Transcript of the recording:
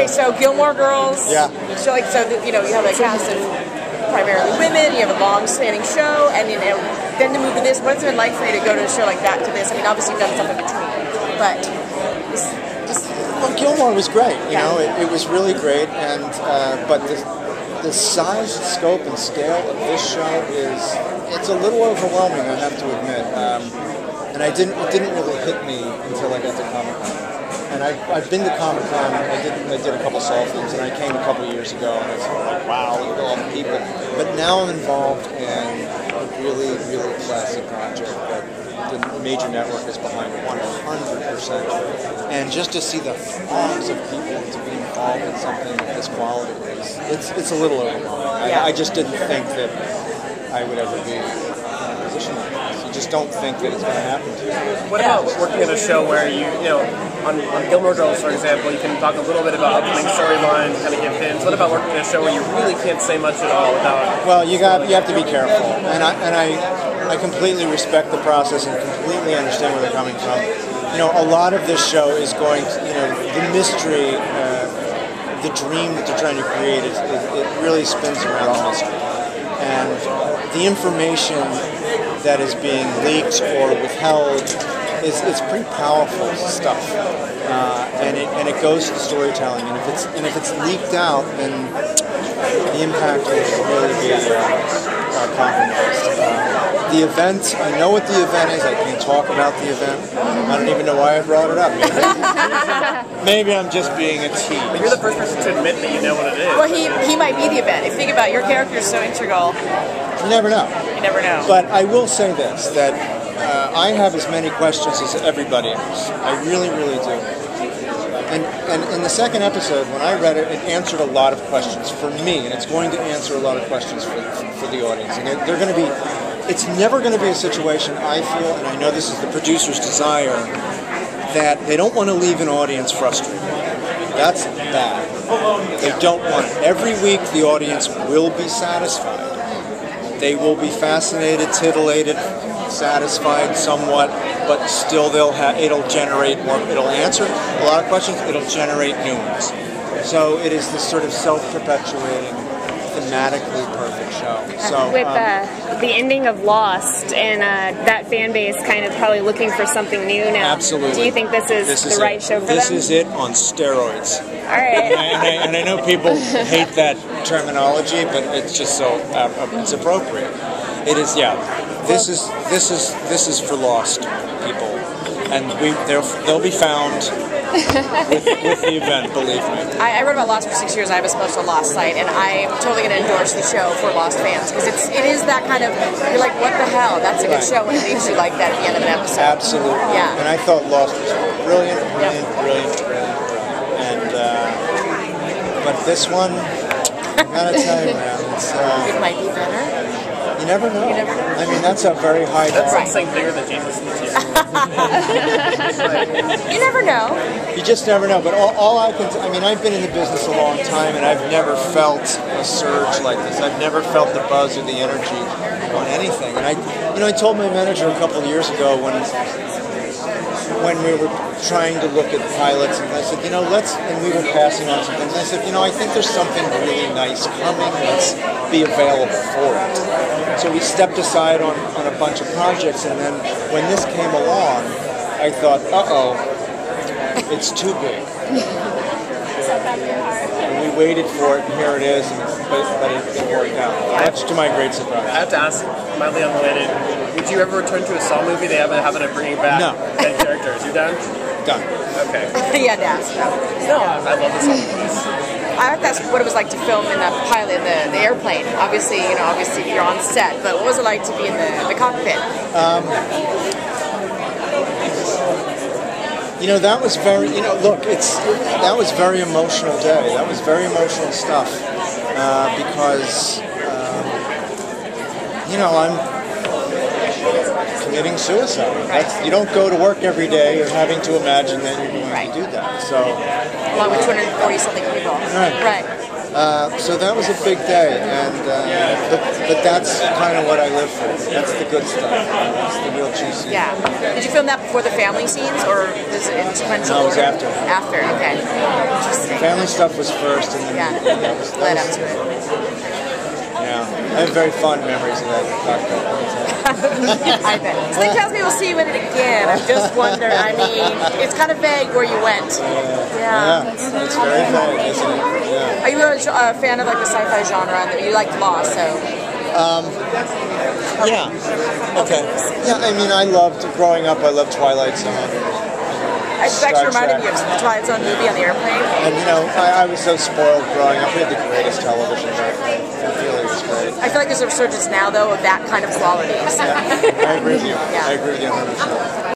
Okay, so Gilmore Girls. Yeah. So you have a cast of primarily women. You have a long-standing show, and then to move to this. What has it been like for you to go to a show like that to this? I mean, obviously you've done stuff in between, but well, Gilmore was great. You know, it was really great, and but the size, scope, and scale of this show it's a little overwhelming, I have to admit. And it didn't really hit me until I got to Comic-Con. And I've been to Comic-Con. I did a couple soft things, and I came a couple of years ago, and it's like, wow, look at all the people. But now I'm involved in a really, really classic project that the major network is behind 100%. And just to see the throngs of people to be involved in something of this quality, it's a little overwhelming. I just didn't think that I would ever be in a position like this. You just don't think that it's going to happen to you. What about working in a show where you on Gilmore Girls, for example, you can talk a little bit about upcoming storylines, kind of give hints. What about working in a show where you really can't say much at all without? Well, you have to be careful, and I completely respect the process and completely understand where they're coming from. You know, a lot of this show is going to, the mystery, the dream that they're trying to create, it really spins around mystery. And the information that is being leaked or withheld is pretty powerful stuff, and it goes to the storytelling. And if it's leaked out, then the impact will really be compromised. The event, I know what the event is. I can't talk about the event. I don't even know why I brought it up. Maybe I'm just being a tease. But you're the first person to admit that you know what it is. Well, he might be the event. If you think about it, your character is so integral. You never know. You never know. But I will say this, that I have as many questions as everybody else. I really, really do. And in the second episode, when I read it, it answered a lot of questions for me, and it's going to answer a lot of questions for the audience. And they're going to be, it's never going to be a situation, I feel, and I know this is the producer's desire, that they don't want to leave an audience frustrated. That's bad. They don't want it. Every week, the audience will be satisfied. They will be fascinated, titillated, satisfied somewhat, but still it'll generate more, it'll answer a lot of questions, it'll generate new ones. So it is this sort of self-perpetuating, thematically perfect show. So with the ending of Lost and that fan base kind of probably looking for something new now. Absolutely. Do you think this is the right show for them? This is it on steroids. All right. And I know people hate that terminology, but it's just so it's appropriate. It is, yeah. This is for lost people, and they'll be found with the event. Believe me. I wrote about Lost for 6 years. I have a special Lost site, and I'm totally going to endorse the show for Lost fans because it is that kind of, you're like, what the hell? That's a good show when it leaves you like that at the end of an episode. Absolutely. Yeah. And I thought Lost was brilliant. And but this one, I gotta tell you, man, it might be better. You never know. I mean, that's a very high bar. That's something bigger than Jesus needs you. You never know. You just never know. But all I can, I mean, I've been in the business a long time, and I've never felt a surge like this. I've never felt the buzz or the energy on anything. And I told my manager a couple of years ago when we were trying to look at pilots, and I said, and we were passing on some things. I said, I think there's something really nice coming. Let's be available for it. So we stepped aside on a bunch of projects, and then when this came along, I thought, uh-oh, it's too big. And we waited for it, and here it is, but it worked out. Much to my great surprise. I have to ask, mildly unrelated, would you ever return to a Saw movie? They have a habit of bringing back dead characters. You done? Done. Okay. You had to ask. No, I love the Saw movies. I have to ask what it was like to film in the pilot, in the airplane. Obviously, you're on set, but what was it like to be in the cockpit? That was very, that was very emotional day. That was very emotional stuff because, I'm committing suicide. Right. You don't go to work every day having to imagine that you're going to do that. So, along with 240-something people. Right. So that was a big day, and but that's kind of what I live for. That's the good stuff. That's the real juicy. Yeah. Did you film that before the family scenes, or is it in sequential? No, it was order? after. After, okay. Interesting. Family stuff was first, and then Led up to it. Yeah, I have very fond memories of that cockpit. I bet. Something tells me we'll see you in it again. I'm just wondering. I mean, it's kind of vague where you went. Yeah, it's very vague, isn't it? Yeah. Are you a fan of like the sci-fi genre? And you liked Lost, so. Yeah. Okay. Yeah, I mean, I loved growing up. I loved Twilight Zone. It actually reminded me of the Twilight Zone movie on the airplane. And you know, I was so spoiled growing up. We had the greatest television back then. It really was great. I feel like there's a resurgence now, though, of that kind of quality. Yeah, I agree with you. Yeah. I agree with you 100%.